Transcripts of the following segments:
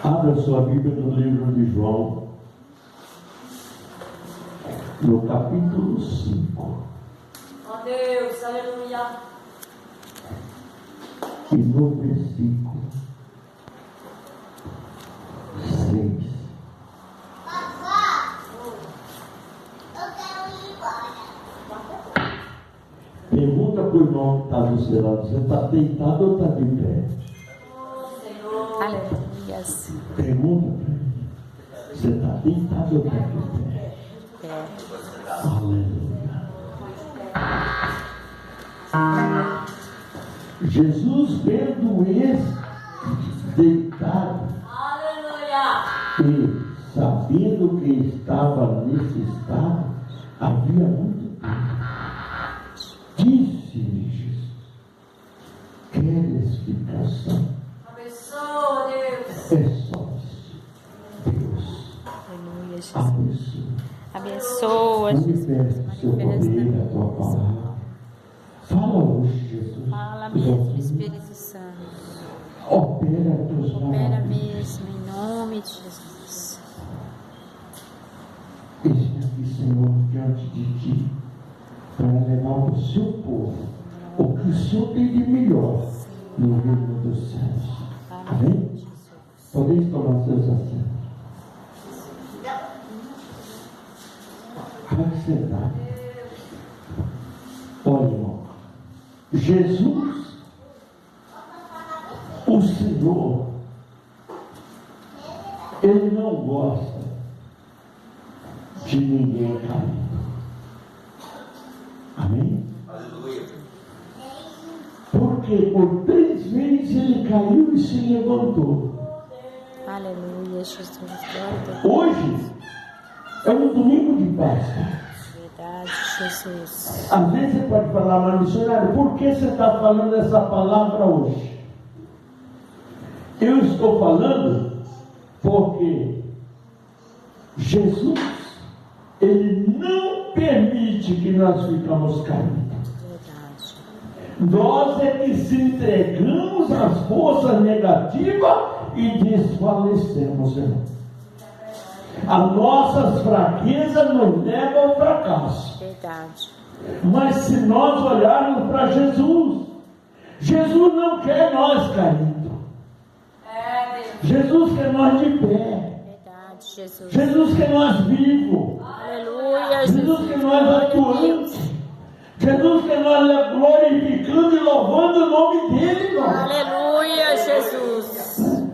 Abra sua Bíblia no livro de João, no capítulo 5. Ó Deus, aleluia. E no versículo 6. Pergunta para o irmão que está do seu lado: você está deitado ou está de pé? Aleluia. Pergunta para ele: você está deitado ou está de pé? Aleluia. Jesus, vendo esse deitado, e sabendo que estava nesse estado, havia muito tempo, disse-lhe Jesus: queres ficar sã? Abençoa, Deus. É só isso. Deus Aleluia, Jesus. abençoa. Abençoa, Jesus. Manifesta o seu poder, a tua palavra. Fala hoje, Jesus. Fala mesmo, Espírito Santo. Opera teus Opera maravilhas. mesmo, em nome de Jesus. Eis-me aqui, Senhor, diante de ti, para levar ao seu povo o que o Senhor tem de melhor no reino dos céus. Amém? Podeis tomar seus assentos. Pode sentar. Olha, irmão, Jesus, o Senhor, Ele não gosta de ninguém caído. Amém? Porque por 3 vezes ele caiu e se levantou. Aleluia, Jesus. Glória a Deus. Hoje é um domingo de Páscoa. Verdade, Jesus. Às vezes você pode falar: mas missionário, por que você está falando essa palavra hoje? Eu estou falando porque Jesus, Ele não permite que nós ficamos caídos. Verdade. Nós é que se entregamos às forças negativas e desfalecemos, irmão. As nossas fraquezas nos levam ao fracasso. Verdade. Mas se nós olharmos para Jesus, Jesus não quer nós caídos. Jesus quer nós de pé. Verdade, Jesus. Jesus quer nós vivos. Aleluia, Jesus quer nós atuantes. Jesus quer nós glorificando e louvando o nome dele, irmão. Aleluia, Jesus.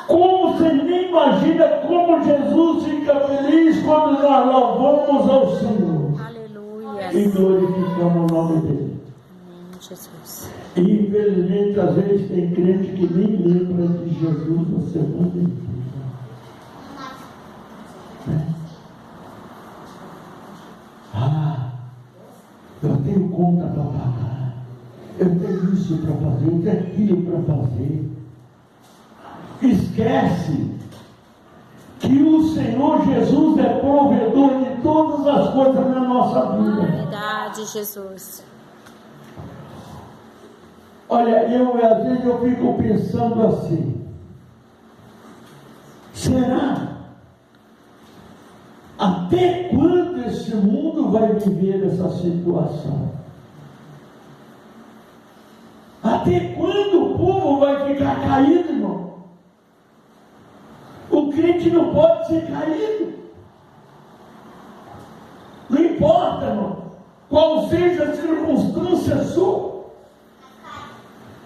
Como você nem imagina como Jesus fica feliz quando nós louvamos ao Senhor Aleluia. e glorificamos o nome dele. Amém, Jesus. E infelizmente às vezes tem crente que nem lembra de Jesus na semana inteira. Eu tenho conta para pagar, eu tenho isso para fazer, eu tenho aquilo para fazer. Esquece que o Senhor Jesus é provedor de todas as coisas na nossa vida. Verdade, Jesus. Olha, às vezes eu fico pensando assim: será? Até quando esse mundo vai viver essa situação? Até quando o povo vai ficar caído, irmão? O crente não pode ser caído. Não importa, irmão, qual seja a circunstância sua,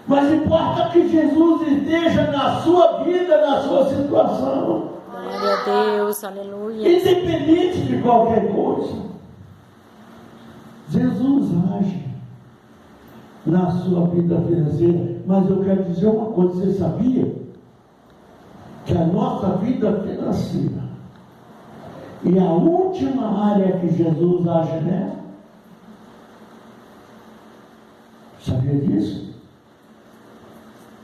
mas importa que Jesus esteja na sua vida, na sua situação. Glória a Deus, aleluia. Independente de qualquer coisa, Jesus age na sua vida financeira. Mas eu quero dizer uma coisa: você sabia que a nossa vida financeira e a última área que Jesus age nela? Sabia disso?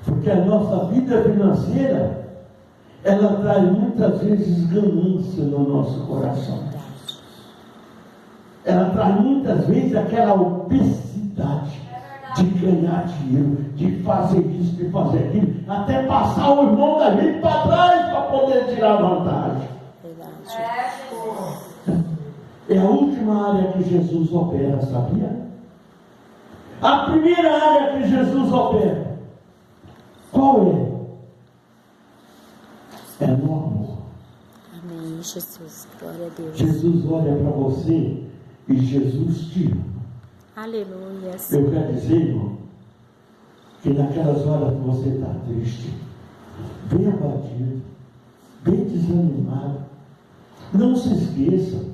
Porque a nossa vida financeira, ela traz muitas vezes ganância no nosso coração. Ela traz muitas vezes aquela obesidade. de ganhar dinheiro, de fazer isso, de fazer aquilo, até passar o irmão da gente para trás para poder tirar vantagem. Verdade. É a última área que Jesus opera, sabia? A primeira área que Jesus opera, qual é? É no amor. Amém, Jesus. Glória a Deus. Jesus olha para você e Jesus te ama. Aleluia. Eu quero dizer, irmão, que naquelas horas que você está triste, bem abatido, bem desanimado, não se esqueça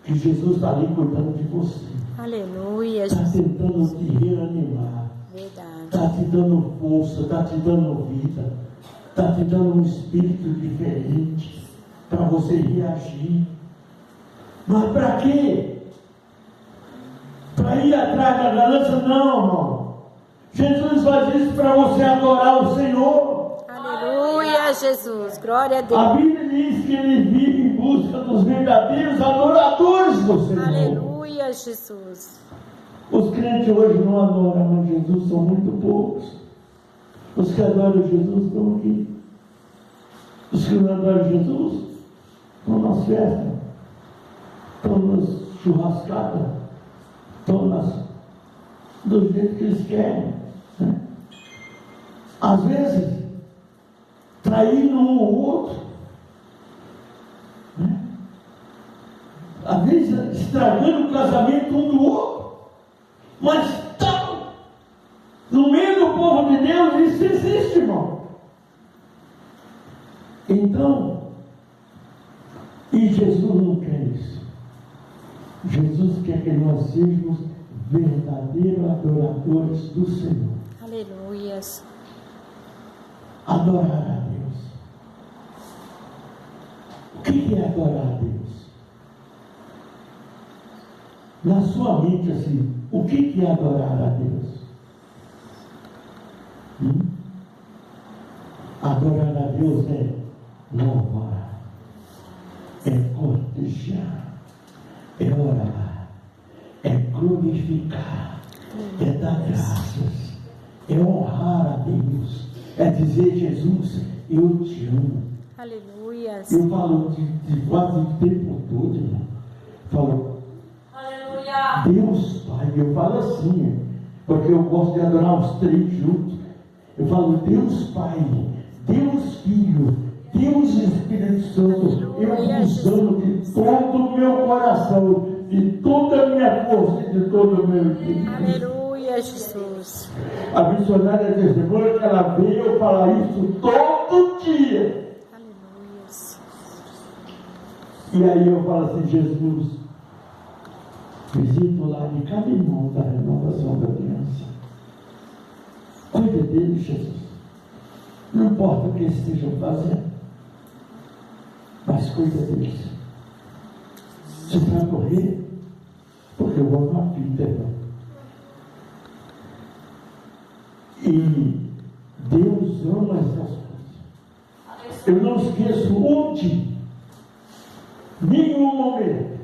que Jesus está ali cuidando de você. Aleluia, Está Jesus. tentando te reanimar. Verdade. Está te dando força, está te dando vida, está te dando um espírito diferente para você reagir. Mas para quê? Para ir atrás da ganância? Não, irmão. Jesus faz isso para você adorar o Senhor. Aleluia, Jesus. Glória a A Deus. Bíblia diz que ele vive em busca dos verdadeiros adoradores do Senhor. Aleluia, Jesus. Os crentes hoje não adoram mais Jesus, são muito poucos. Os que adoram Jesus estão aqui. Os que não adoram Jesus estão nas festas, estão nas churrascadas, estão do jeito que eles querem. Né? Às vezes, traindo um ou outro. Né? Às vezes, estragando o casamento um do outro. Mas estão no meio do povo de Deus, isso existe, irmão. Então, e Jesus não quer isso. Jesus quer que nós sejamos verdadeiros adoradores do Senhor. Aleluia. Adorar a Deus. O que é adorar a Deus? Na sua mente, assim, o que é adorar a Deus? Adorar a Deus é louvar, é cortejar, é orar, é glorificar, é dar graças, é honrar a Deus, é dizer: Jesus, eu te amo. Aleluia. Eu falo de quase o tempo todo, irmão. Falo, Aleluia. Deus Pai, eu falo assim, porque eu gosto de adorar os três juntos. Eu falo Deus Pai, Deus Filho, Deus Espírito Santo. Eu vos amo de todo o meu coração, de toda a minha força e de todo o meu espírito. Aleluia, Jesus. A missionária testemunha que ela veio falar isso todo dia. Aleluia. E aí eu falo assim: Jesus, visita o lar de cada irmão da renovação da aliança. Cuida deles, Jesus. Não importa o que eles estejam fazendo, mas cuida deles. Você vai morrer, porque eu amo a vida, irmão. E Deus ama essas coisas. Eu não esqueço onde, nenhum momento.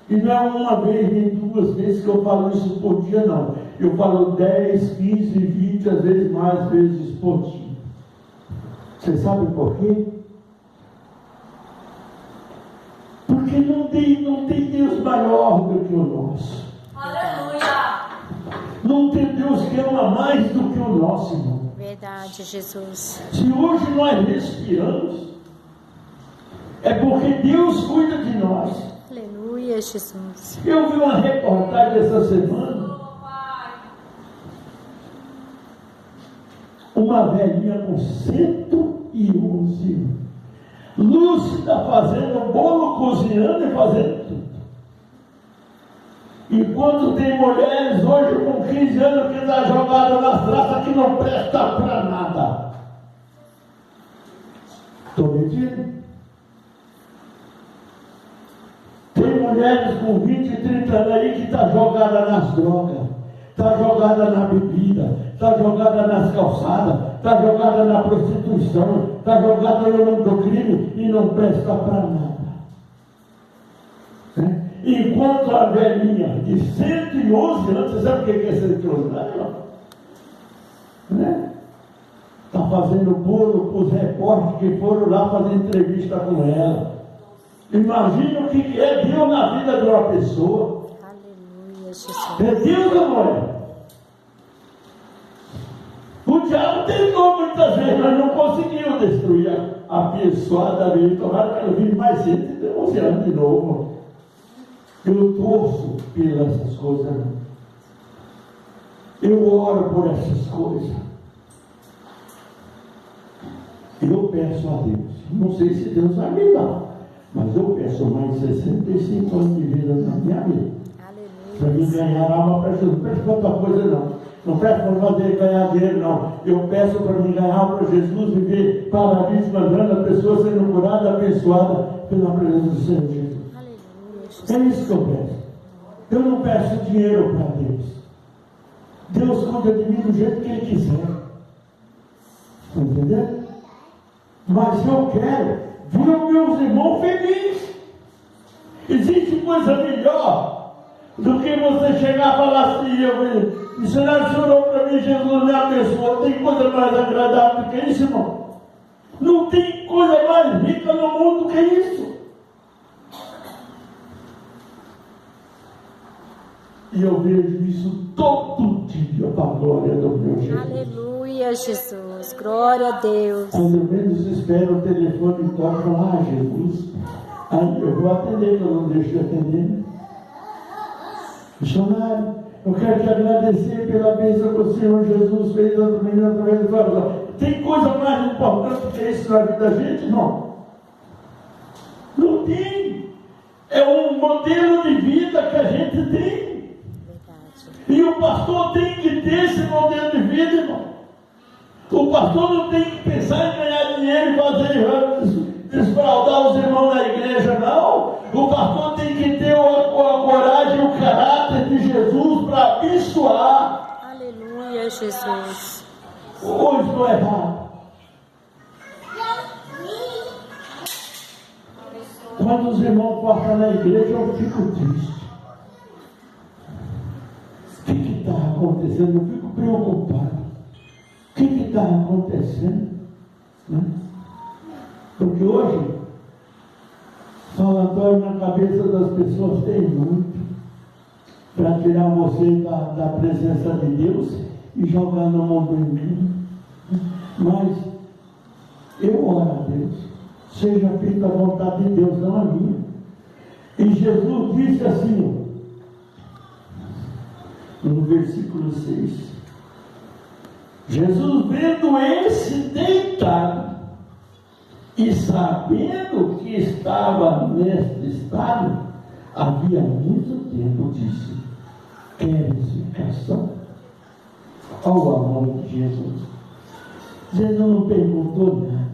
E não é uma vez, nem duas vezes que eu falo isso por dia, não. Eu falo 10, 15, 20, às vezes mais vezes por dia. Você sabe por quê? Porque não tem Deus maior do que o nosso. Aleluia. Não tem Deus que ama mais do que o nosso, irmão. Verdade, Jesus. Se hoje nós respiramos, é porque Deus cuida de nós. Aleluia, Jesus. Eu vi uma reportagem essa semana. Oh, Pai. Uma velhinha com 111 anos, lúcida, fazendo bolo, cozinhando e fazendo tudo. Enquanto tem mulheres hoje com 15 anos que está jogada nas praças que não presta para nada. Estou mentindo? Tem mulheres com 20 e 30 anos aí que está jogada nas drogas, está jogada na bebida, está jogada nas calçadas, está jogada na prostituição, está jogada no mundo do crime e não presta para nada. Enquanto a velhinha de 111 anos, você sabe o que é 111 anos? né? Está fazendo bolo para os repórteres que foram lá fazer entrevista com ela. Imagina o que é Deus na vida de uma pessoa. Aleluia, Jesus. É Deus, amor. O diabo tentou muitas vezes, mas não conseguiu destruir a pessoa da vida. Tomara que ela vive mais cedo e tem 11 anos de novo. Eu torço pelas coisas. Eu oro por essas coisas. Eu peço a Deus. Não sei se Deus vai me dar, mas eu peço mais 65 anos de vida na minha vida. Para mim ganhar alma para Jesus. Não peço para outra coisa, não. Não peço para fazer ganhar dinheiro, não. Eu peço para mim ganhar alma para Jesus, viver parabéns, mandando a pessoa sendo curada, abençoada pela presença do Senhor Jesus. É isso que eu peço. Eu não peço dinheiro para Deus. Deus cuida de mim do jeito que Ele quiser. Está entendendo? Mas eu quero ver os meus irmãos felizes. Existe coisa melhor do que você chegar a falar assim: missionário, o Senhor orou para mim, Jesus me abençoou. Tem coisa mais agradável do que isso, irmão? Não tem coisa mais rica no mundo do que isso. E eu vejo isso todo dia para a glória do meu Jesus. Aleluia, Jesus. Glória a Deus. Quando menos espero o telefone e toca lá, Jesus. Aí eu vou atender, que eu não deixo de atender. Missionário, eu quero te agradecer pela bênção que o Senhor Jesus fez na menina através do coração. Tem coisa mais importante que isso na vida da gente? Não. Não tem. É um modelo de vida que a gente tem. E o pastor tem que ter esse modelo de vida, irmão. O pastor não tem que pensar em ganhar dinheiro e fazer desfraudar os irmãos da igreja, não. O pastor tem que ter a coragem e o caráter de Jesus para abençoar. Aleluia, Jesus. Hoje estou errado. Quando os irmãos passam na igreja, eu fico triste. O que está acontecendo? Eu fico preocupado. O que está acontecendo? Né? Porque hoje, falatório na cabeça das pessoas tem muito para tirar você da presença de Deus e jogar no mundo inimigo. Mas eu oro a Deus, seja feita a vontade de Deus, não a minha. E Jesus disse assim, no versículo 6, Jesus, vendo esse deitado e sabendo que estava neste estado, havia muito tempo, disse: queres ficar só? Olha o amor de Jesus. Jesus não perguntou nada,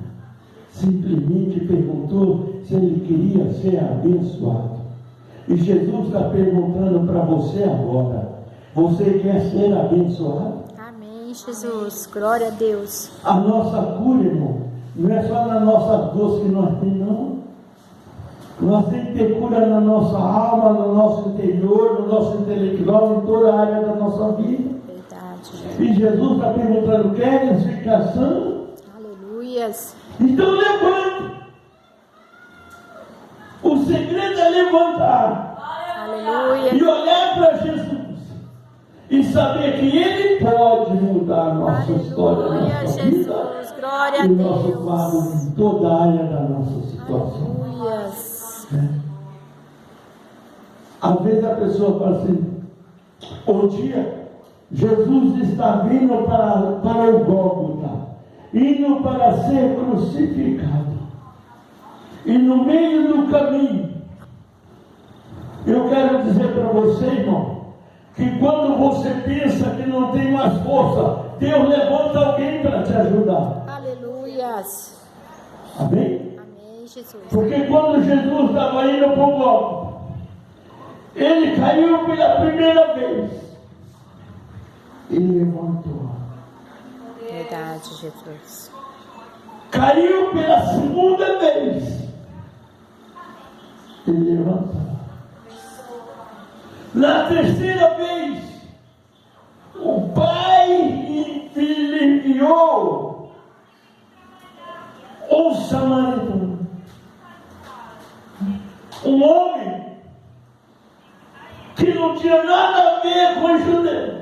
simplesmente perguntou se ele queria ser abençoado. E Jesus está perguntando para você agora: você quer ser abençoado? Amém, Jesus. Glória a Deus. A nossa cura, irmão, não é só na nossa dor que nós temos, não. Nós temos que ter cura na nossa alma, no nosso interior, no nosso intelectual, em toda a área da nossa vida. Verdade, Jesus. E Jesus está perguntando: queres ficar sã? Aleluias. Então levante. O segredo é levantar Aleluia. e olhar para Jesus e saber que Ele pode mudar a nossa história, a Aleluia, nossa vida Jesus. Glória a e o nosso quadro Deus. em toda a área da nossa situação. Aleluias. Às vezes a pessoa fala assim: um dia Jesus está vindo para o Gólgota, indo para ser crucificado, e no meio do caminho, eu quero dizer para você, irmão, que quando você pensa que não tem mais força, Deus levanta alguém para te ajudar. Aleluias. Amém? Amém, Jesus. Porque quando Jesus estava indo para o Gólgota, ele caiu pela primeira vez e levantou. Verdade, Jesus. Caiu pela segunda vez e levantou. Na terceira vez, o pai e filho e bom samaritano. Um homem que não tinha nada a ver com os judeus.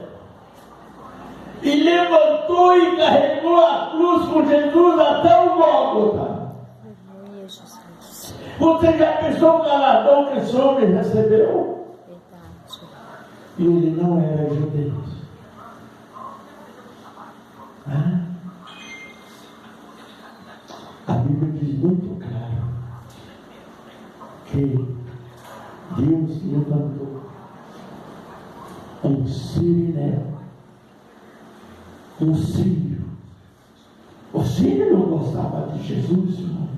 E levantou e carregou a cruz com Jesus até o Gólgota. Aleluia, Jesus. Você já pensou o galardão que esse homem recebeu? Verdade. E ele não era judeu. A Bíblia diz muito claro que Deus levantou um sirineu, um sírio. O sírio não gostava de Jesus, irmão.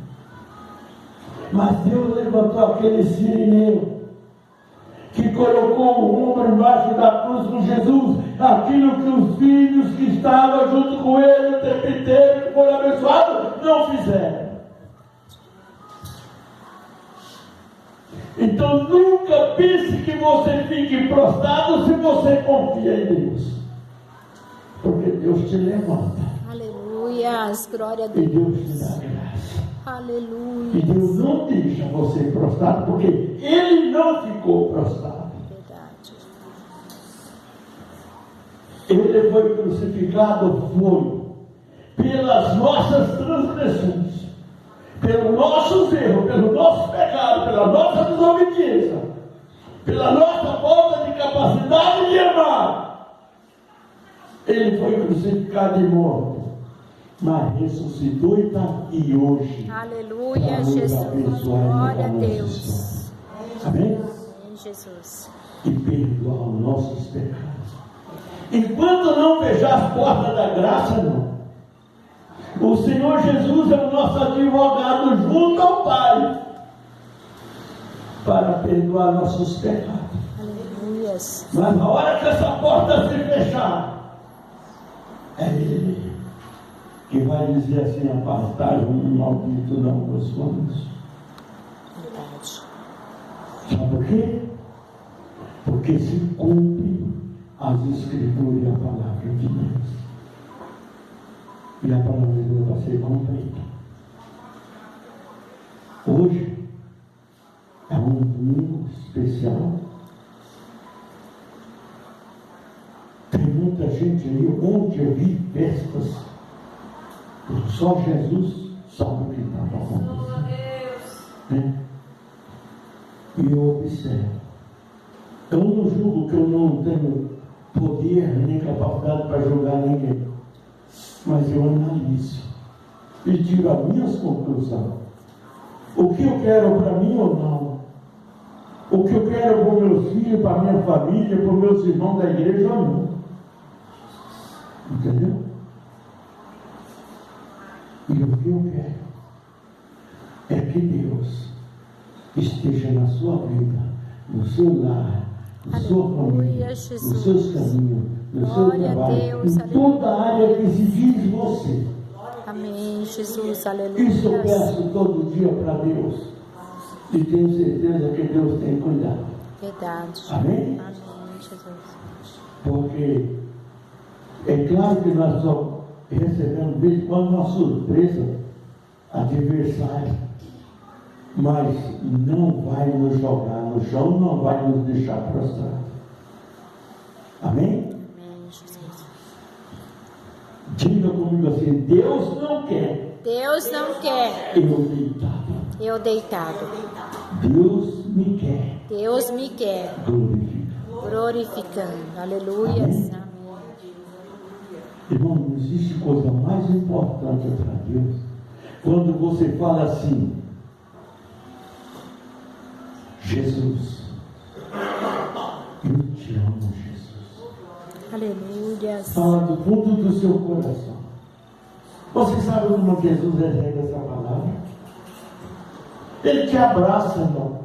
Mas Deus levantou aquele sirineu que colocou o ombro embaixo da cruz com Jesus, aquilo que os filhos que estavam junto com ele o tempo inteiro, que foram abençoados, não fizeram. Então nunca pense que você fique prostrado se você confia em Deus, porque Deus te levanta. Aleluia, glória a E Deus te Deus. dá graça. Aleluia. E Deus não deixa você prostrado, porque Ele não ficou prostrado. Verdade. Ele foi crucificado, pelas nossas transgressões, pelos nossos erros, pelo nosso pecado, pela nossa desobediência, pela nossa falta de capacidade de amar. Ele foi crucificado e morto, mas ressuscitou e está aqui hoje. Aleluia, para nos Jesus. abençoar e Glória a mudar nossa Deus. história. Amém? Amém, Jesus. E perdoar os nossos pecados. Enquanto não fechar as portas da graça, não. O Senhor Jesus é o nosso advogado junto ao Pai para perdoar nossos pecados. Aleluia. Mas na hora que essa porta se fechar, é Ele que vai dizer assim: apartai um maldito não vos conheço. Verdade. Sabe por quê? Porque se cumpre as Escrituras e a palavra de Deus. E a palavra de Deus vai ser cumprida. Hoje é um domingo especial. Tem muita gente aí, onde eu vi festas, só Jesus sabe o que está acontecendo. Né? E eu observo. Eu não julgo que eu não tenho poder nem capacidade para julgar ninguém, mas eu analiso e tiro as minhas conclusões. O que eu quero para mim ou não? O que eu quero para os meus filhos, para a minha família, para os meus irmãos da igreja ou não? Entendeu? E o que eu quero é que Deus esteja na sua vida, no seu lar, na sua família, nos seus caminhos, no seu Glória a trabalho, Deus, em toda a área que se diz você. Amém, Jesus. Aleluia. Isso eu peço todo dia para Deus. E tenho certeza que Deus tem cuidado. Verdade. Amém? Amém, Jesus. Porque é claro que nós só recebemos de vez em quando uma surpresa adversária, mas não vai nos jogar no chão, não vai nos deixar prostrados. Amém? Amém, Jesus. Diga comigo assim: Deus não quer Deus não quer eu deitado. eu deitado. Deus me quer Deus me quer glorificado. glorificando. Aleluia. Amém. Irmão, não existe coisa mais importante para Deus quando você fala assim: Jesus, eu te amo, Jesus. Aleluia. Fala do fundo do seu coração. Você sabe como Jesus recebe essa palavra? Ele te abraça, irmão.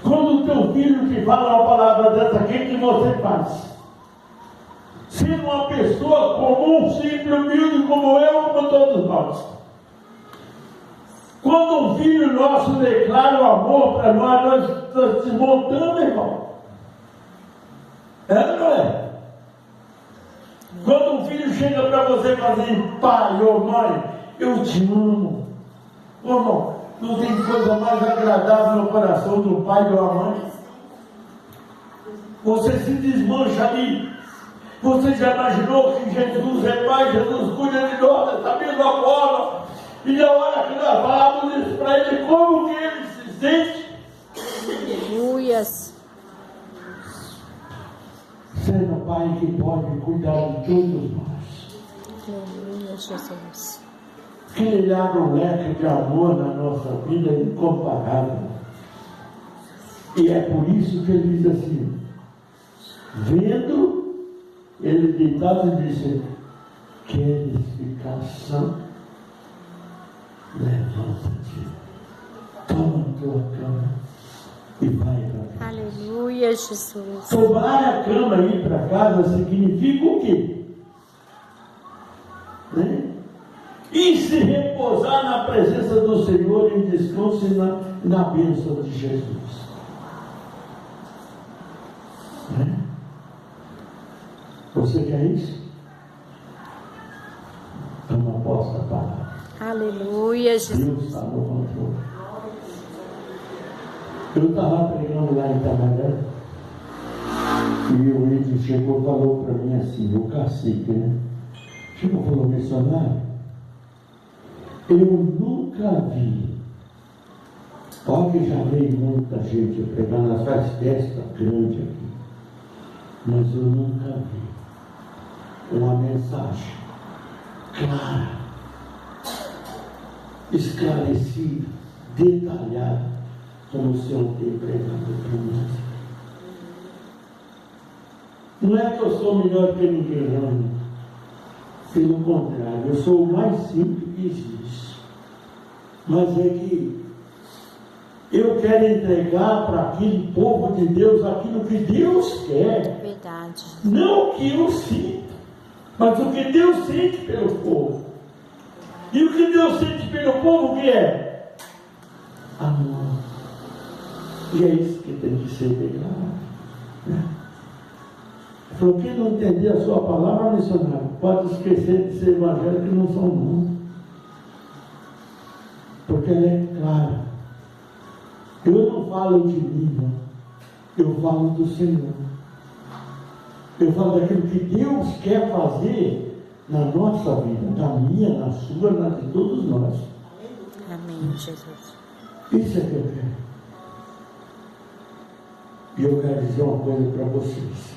Quando o teu filho te fala uma palavra dessa, o que você faz? Sendo uma pessoa comum, simples, humilde como eu, como todos nós. Quando um filho nosso declara o amor para nós estamos desmontando, irmão. É ou não é? Quando um filho chega para você e fala assim: pai ou mãe, eu te amo. Ô, irmão, não tem coisa mais agradável no coração do pai e da mãe. Você se desmancha ali. Você já imaginou que Jesus é Pai, Jesus cuida de nós dessa mesma forma? E na hora que nós falamos isso para Ele, como que Ele se sente? Aleluias. Sendo o Pai que pode cuidar de todos nós. Aleluia, Jesus. Que Ele abre um leque de amor na nossa vida incomparável. E é por isso que Ele diz assim, vendo Ele deitado e disse, queres ficar sã? Levanta-te, toma a tua cama e vai para casa. Aleluia, Jesus. Tomar a cama e ir para casa significa o quê? Né? E se repousar na presença do Senhor em descanso e na bênção de Jesus. Né? Você quer isso? Toma posse da palavra. Aleluia, Jesus. Deus está no controle. Eu estava pregando lá em Itamaré e o Índio chegou e falou para mim assim, o cacique, né? Chegou e falou, missionário, eu nunca vi, olha que já veio muita gente pregando, nós faz festa grande aqui, mas eu nunca vi uma mensagem clara, esclarecida, detalhada, como o Senhor tem pregado para nós. Não é que eu sou melhor que ninguém, não. Pelo contrário, eu sou o mais simples que existe. Mas é que eu quero entregar para aquele povo de Deus aquilo que Deus quer. Verdade. Não o que eu sinto, mas o que Deus sente pelo povo. E o que Deus sente pelo povo, o que é? Amor. E é isso que tem que ser declarado. Né? Falou, quem não entender a sua palavra, missionário, pode esquecer de ser evangélico e não são não. Porque ela é clara. Eu não falo de mim, não. Eu falo do Senhor. Eu falo daquilo que Deus quer fazer na nossa vida, na minha, na sua, na de todos nós. Amém, Jesus. Isso é que eu quero. E eu quero dizer uma coisa para vocês.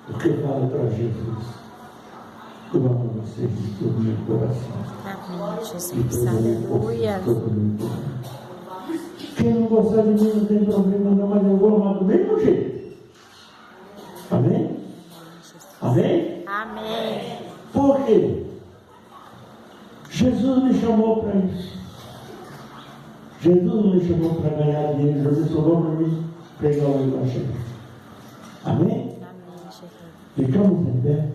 Porque eu falo para Jesus, eu amo vocês de todo o meu coração. Amém, De Jesus. todo o meu corpo, Aleluia. de todo o meu coração. Quem não gostar de mim não tem problema não, mas eu vou amar do mesmo jeito. Amém? Amém? Amém. Por quê? Jesus me chamou para isso. Jesus não me chamou para ganhar dinheiro, Jesus chamou para mim pregar o Evangelho. Amém? Amém, Jesus. Ficamos em pé.